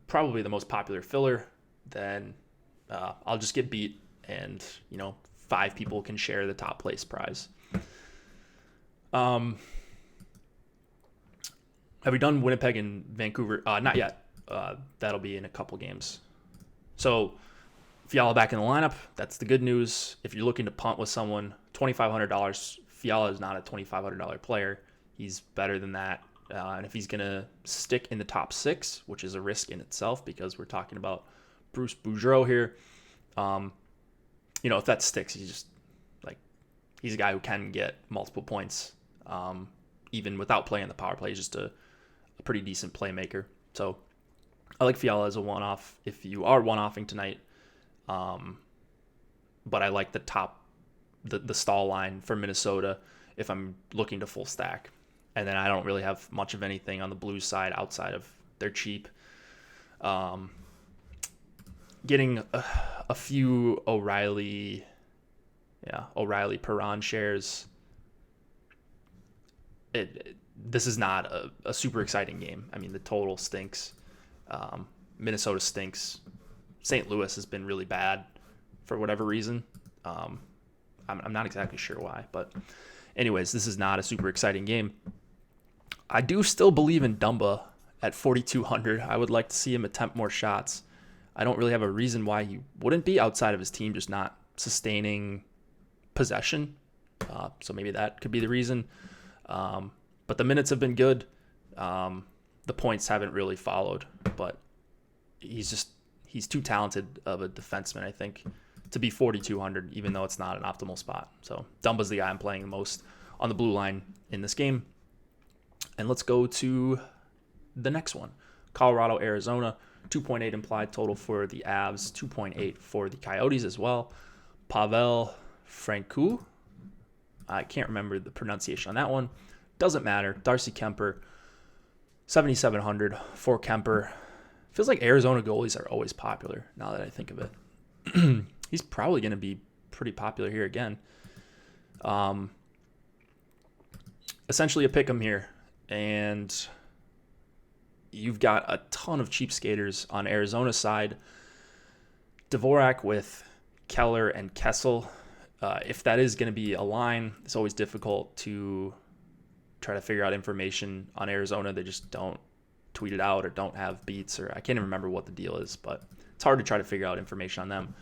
[SPEAKER 1] probably the most popular filler, then I'll just get beat and, 5 people can share the top place prize. Have we done Winnipeg and Vancouver? Not yet. That'll be in a couple games. So Fiala back in the lineup. That's the good news. If you're looking to punt with someone, $2,500. Fiala is not a $2,500 player. He's better than that. And if he's going to stick in the top 6, which is a risk in itself because we're talking about Bruce Boudreau here, if that sticks, he's just like he's a guy who can get multiple points, even without playing the power play. He's just a pretty decent playmaker. So I like Fiala as a one-off if you are one-offing tonight. But I like the stall line for Minnesota if I'm looking to full stack. And then I don't really have much of anything on the Blues side outside of they're cheap. Getting a few O'Reilly Perron shares. This is not a super exciting game. I mean, the total stinks. Minnesota stinks. St. Louis has been really bad for whatever reason. I'm not exactly sure why, but anyways, this is not a super exciting game. I do still believe in Dumba at 4,200. I would like to see him attempt more shots. I don't really have a reason why he wouldn't be outside of his team just not sustaining possession. So maybe that could be the reason. But the minutes have been good. The points haven't really followed, but he's too talented of a defenseman, I think, to be 4,200, even though it's not an optimal spot. So Dumba's the guy I'm playing the most on the blue line in this game. And let's go to the next one. Colorado, Arizona, 2.8 implied total for the Avs, 2.8 for the Coyotes as well. Pavel Francouz, I can't remember the pronunciation on that one. Doesn't matter. Darcy Kemper, 7,700 for Kemper. Feels like Arizona goalies are always popular now that I think of it. He's probably going to be pretty popular here again. Essentially a pick 'em here. And you've got a ton of cheap skaters on Arizona's side. Dvorak with Keller and Kessel. If that is going to be a line, it's always difficult to try to figure out information on Arizona. They just don't tweet it out or don't have beats, or I can't even remember what the deal is, but it's hard to try to figure out information on them.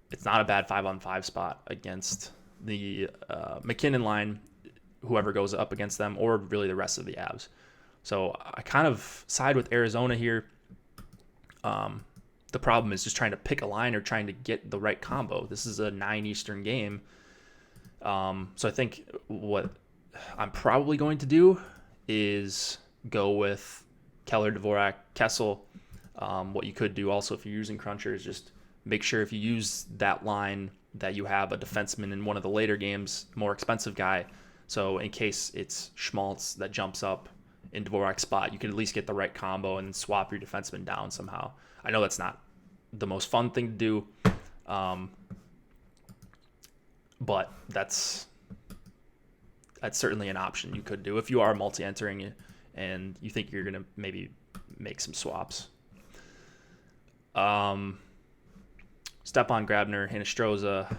[SPEAKER 1] It's not a bad 5-on-5 spot against the McKinnon line, whoever goes up against them, or really the rest of the Avs. So I kind of side with Arizona here. The problem is just trying to pick a line or trying to get the right combo. This is a 9 Eastern game. So I think what I'm probably going to do is go with Keller, Dvorak, Kessel. What you could do also if you're using Cruncher is just make sure if you use that line that you have a defenseman in one of the later games, more expensive guy. So in case it's Schmaltz that jumps up in Dvorak's spot, you can at least get the right combo and swap your defenseman down somehow. I know that's not the most fun thing to do, but that's certainly an option you could do if you are multi-entering and you think you're going to maybe make some swaps. Stepan Grabner, Hinostroza,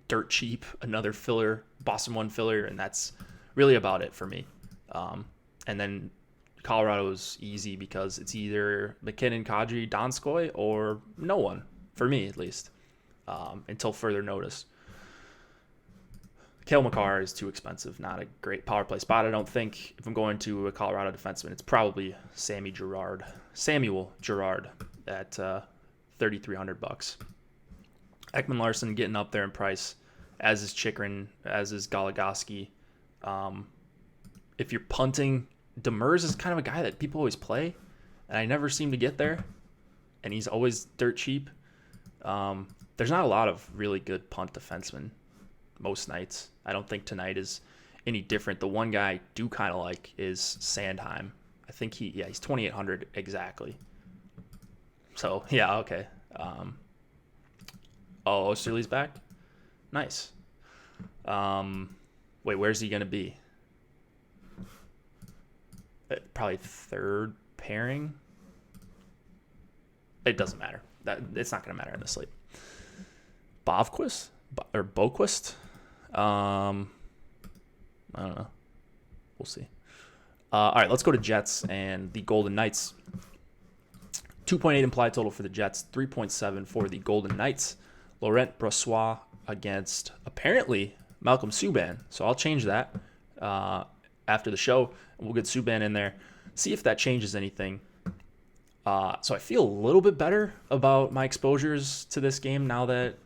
[SPEAKER 1] dirt cheap, another filler, Boston 1 filler, and that's really about it for me. And then Colorado's easy because it's either McKinnon, Kadri, Donskoy, or no one, for me at least, until further notice. Cale Makar is too expensive, not a great power play spot, I don't think. If I'm going to a Colorado defenseman, it's probably Samuel Girard at $3,300. Ekman Larson getting up there in price, as is Chychrun, as is Goligoski. If you're punting, Demers is kind of a guy that people always play, and I never seem to get there, and he's always dirt cheap. There's not a lot of really good punt defensemen most nights. I don't think tonight is any different. The one guy I do kind of like is Sandheim. I think he's 2,800 exactly. So, yeah, okay. Osterley's back? Nice. Wait, where's he going to be? Probably third pairing? It doesn't matter. It's not going to matter in the slate. Boquist? I don't know. We'll see. All right, let's go to Jets and the Golden Knights. 2.8 implied total for the Jets, 3.7 for the Golden Knights. Laurent Brossoit against, apparently, Malcolm Subban. So I'll change that after the show, and we'll get Subban in there. See if that changes anything. So I feel a little bit better about my exposures to this game now that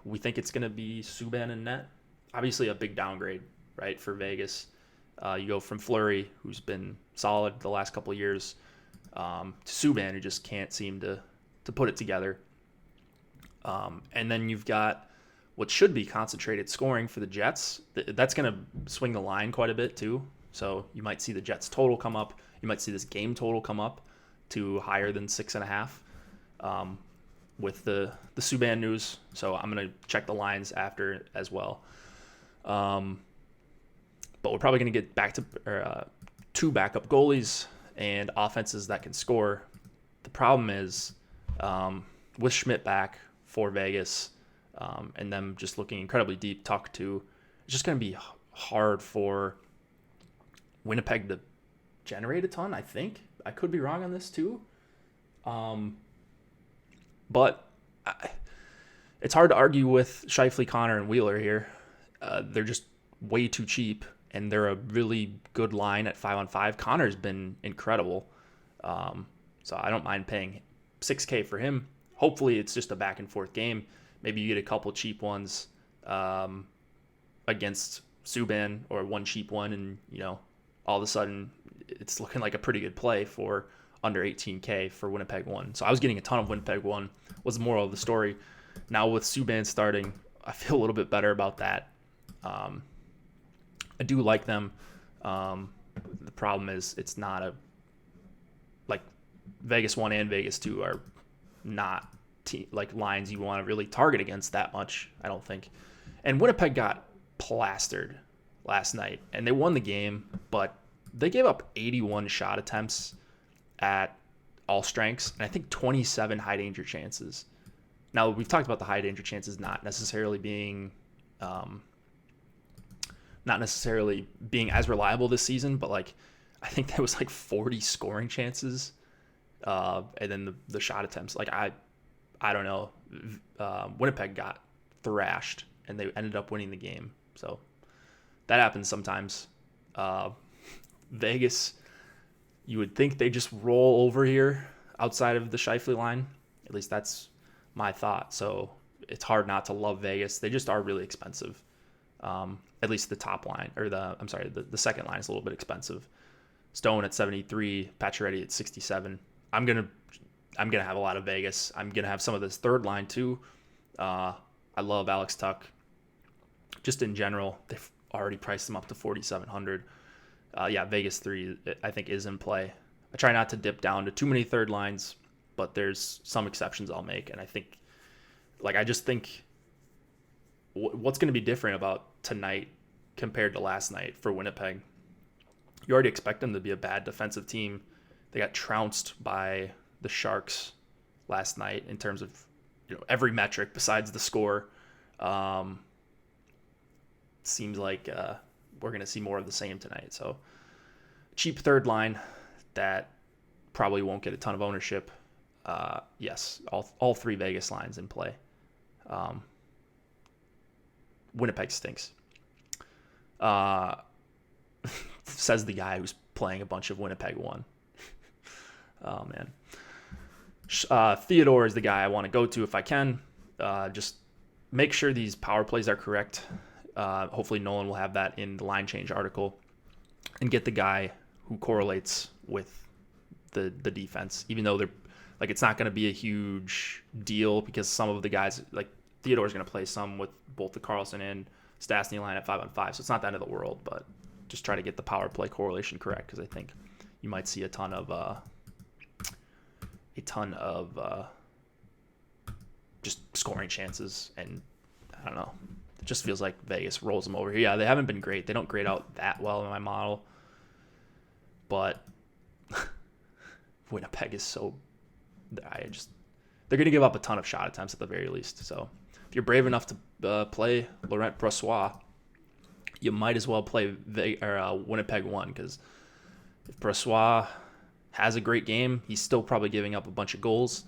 [SPEAKER 1] we think it's going to be Subban and net. Obviously a big downgrade, right, for Vegas. You go from Fleury, who's been solid the last couple of years, to Subban, who just can't seem to put it together. And then you've got what should be concentrated scoring for the Jets. That's going to swing the line quite a bit too. So you might see the Jets total come up. You might see this game total come up to higher than 6.5 with the Subban news. So I'm going to check the lines after as well. But we're probably going to get back to two backup goalies and offenses that can score. The problem is with Schmidt back for Vegas and them just looking incredibly deep, Tuck too, it's just going to be hard for Winnipeg to generate a ton, I think. I could be wrong on this too. But it's hard to argue with Scheifele, Connor, and Wheeler here. They're just way too cheap, and they're a really good line at 5-on-5. Connor's been incredible. So I don't mind paying $6K for him. Hopefully it's just a back and forth game. Maybe you get a couple cheap ones against Subban, or one cheap one, and all of a sudden it's looking like a pretty good play for under 18K for Winnipeg 1. So I was getting a ton of Winnipeg 1, was the moral of the story. Now with Subban starting, I feel a little bit better about that. I do like them. The problem is it's not like Vegas 1 and Vegas 2 are not lines you want to really target against that much, I don't think. And Winnipeg got plastered last night, and they won the game, but they gave up 81 shot attempts at all strengths, and I think 27 high danger chances. Now, we've talked about the high danger chances not necessarily being as reliable this season, but I think there was 40 scoring chances, and then the shot attempts. I don't know. Winnipeg got thrashed, and they ended up winning the game. So that happens sometimes. Vegas, you would think they just roll over here outside of the Scheifele line. At least that's my thought. So it's hard not to love Vegas. They just are really expensive. At least the top line, or the second line is a little bit expensive. Stone at 73, Pacioretty at 67. I'm gonna have a lot of Vegas. I'm gonna have some of this third line too. I love Alex Tuck. Just in general, they've already priced him up to 4,700. Vegas 3 I think is in play. I try not to dip down to too many third lines, but there's some exceptions I'll make, and I think I just think what's going to be different about tonight compared to last night for Winnipeg. You already expect them to be a bad defensive team. They got trounced by the Sharks last night in terms of every metric besides the score. Seems like we're going to see more of the same tonight. So cheap third line that probably won't get a ton of ownership. Yes, all three Vegas lines in play. Winnipeg stinks. Says the guy who's playing a bunch of Winnipeg 1. Oh, man. Theodore is the guy I want to go to if I can. Just make sure these power plays are correct. Hopefully Nolan will have that in the line change article, and get the guy who correlates with the defense, even though they're it's not going to be a huge deal because some of the guys Theodore's going to play some with both the Carlson and Stastny line at 5-on-5, so it's not the end of the world, but just try to get the power play correlation correct, because I think you might see a ton of just scoring chances, and I don't know. It just feels like Vegas rolls them over here. Yeah, they haven't been great. They don't grade out that well in my model, but Winnipeg is so. They're going to give up a ton of shot attempts at the very least. So if you're brave enough to play Laurent Brossoit, you might as well play Winnipeg 1, because if Brossoit has a great game, he's still probably giving up a bunch of goals,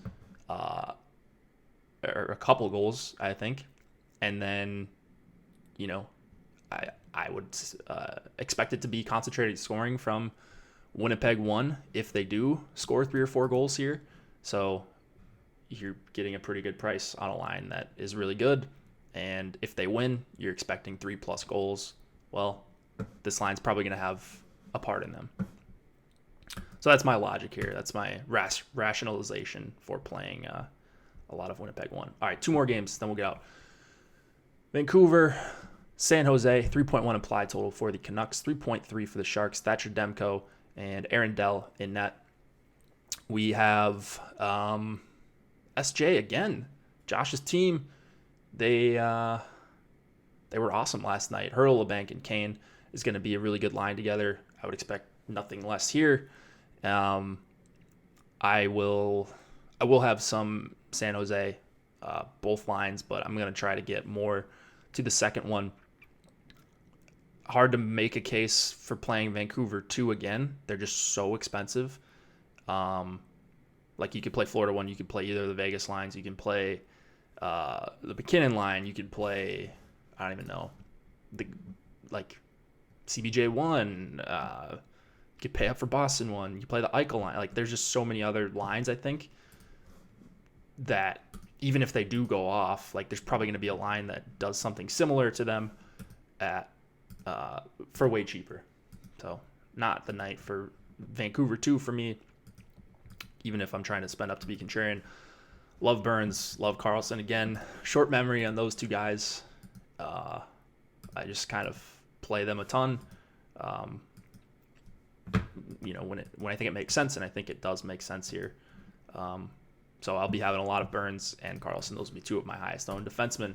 [SPEAKER 1] or a couple goals, I think. And then, I would expect it to be concentrated scoring from Winnipeg 1 if they do score 3 or 4 goals here. So you're getting a pretty good price on a line that is really good And if they win, you're expecting 3+ goals. Well, this line's probably going to have a part in them. So that's my logic here. That's my rationalization for playing a lot of Winnipeg 1. All right, 2 more games, then we'll get out. Vancouver, San Jose, 3.1 implied total for the Canucks, 3.3 for the Sharks. Thatcher Demko and Aaron Dell in net. We have SJ again. Josh's team, they were awesome last night. Hurdle, LeBanc, and Kane is going to be a really good line together. I would expect nothing less here. I will have some San Jose, both lines, but I'm going to try to get more to the second one. Hard to make a case for playing Vancouver 2 again. They're just so expensive. Like you could play Florida 1, you could play either of the Vegas lines, you can play the McKinnon line, you could play, I don't even know, CBJ 1, you could pay up for Boston 1, you play the Eichel line. Like there's just so many other lines, I think, that even if they do go off, like there's probably going to be a line that does something similar to them at for way cheaper. So not the night for Vancouver 2 for me, even if I'm trying to spend up to be contrarian. Love Burns, love Carlson. Again, short memory on those 2 guys. I just kind of play them a ton. When I think it makes sense, and I think it does make sense here. So I'll be having a lot of Burns and Carlson. Those will be 2 of my highest owned defensemen.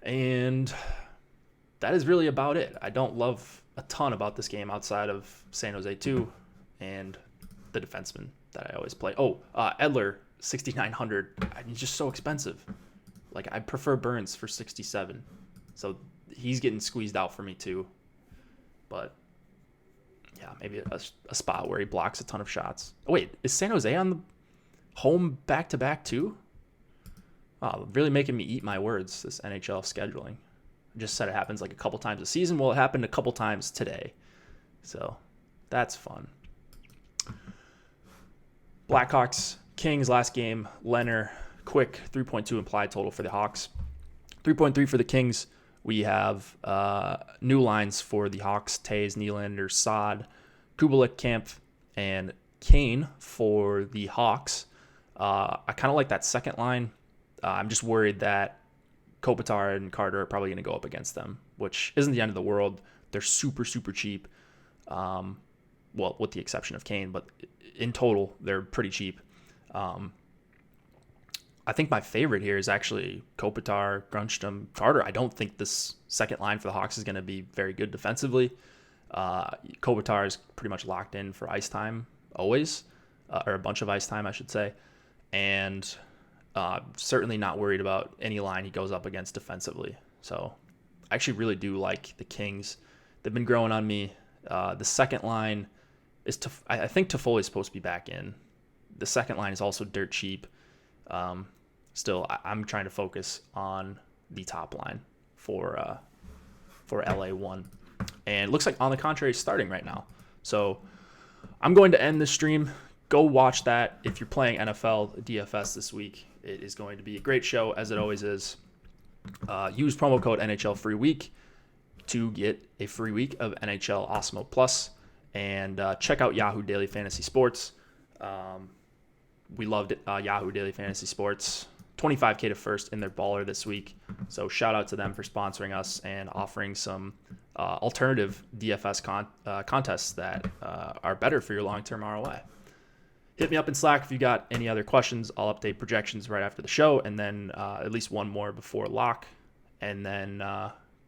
[SPEAKER 1] And that is really about it. I don't love a ton about this game outside of San Jose 2 and the defenseman that I always play. Edler, 6,900. He's just so expensive. Like, I prefer Burns for 67. So he's getting squeezed out for me too. But yeah, maybe a spot where he blocks a ton of shots. Oh, wait, is San Jose on the home back-to-back too? Oh, really making me eat my words, this NHL scheduling. I just said it happens like a couple times a season. Well, it happened a couple times today. So that's fun. Blackhawks, Kings last game. Leonard, quick 3.2 implied total for the Hawks. 3.3 for the Kings. We have new lines for the Hawks: Taves, Nylander, Saad, Kubalik, Kampf, and Kane for the Hawks. I kind of like that second line. I'm just worried that Kopitar and Carter are probably going to go up against them, which isn't the end of the world. They're super, super cheap. Well, with the exception of Kane, but in total, they're pretty cheap. I think my favorite here is actually Kopitar, Grunstrom, Carter. I don't think this second line for the Hawks is going to be very good defensively. Kopitar is pretty much locked in for ice time always, or a bunch of ice time, I should say. And certainly not worried about any line he goes up against defensively. So I actually really do like the Kings. They've been growing on me. The second line is, I think Toffoli is supposed to be back in. The second line is also dirt cheap. Still, I'm trying to focus on the top line for LA1. And it looks like On the Contrary is starting right now. So I'm going to end this stream. Go watch that if you're playing NFL DFS this week. It is going to be a great show, as it always is. Use promo code NHL Free Week to get a free week of NHL Osmo Plus. And check out Yahoo Daily Fantasy Sports. We loved it, Yahoo Daily Fantasy Sports. 25K to first in their baller this week. So shout out to them for sponsoring us and offering some alternative DFS contests that are better for your long-term ROI. Hit me up in Slack if you got any other questions. I'll update projections right after the show, and then at least one more before lock. And then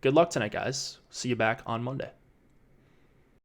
[SPEAKER 1] good luck tonight, guys. See you back on Monday.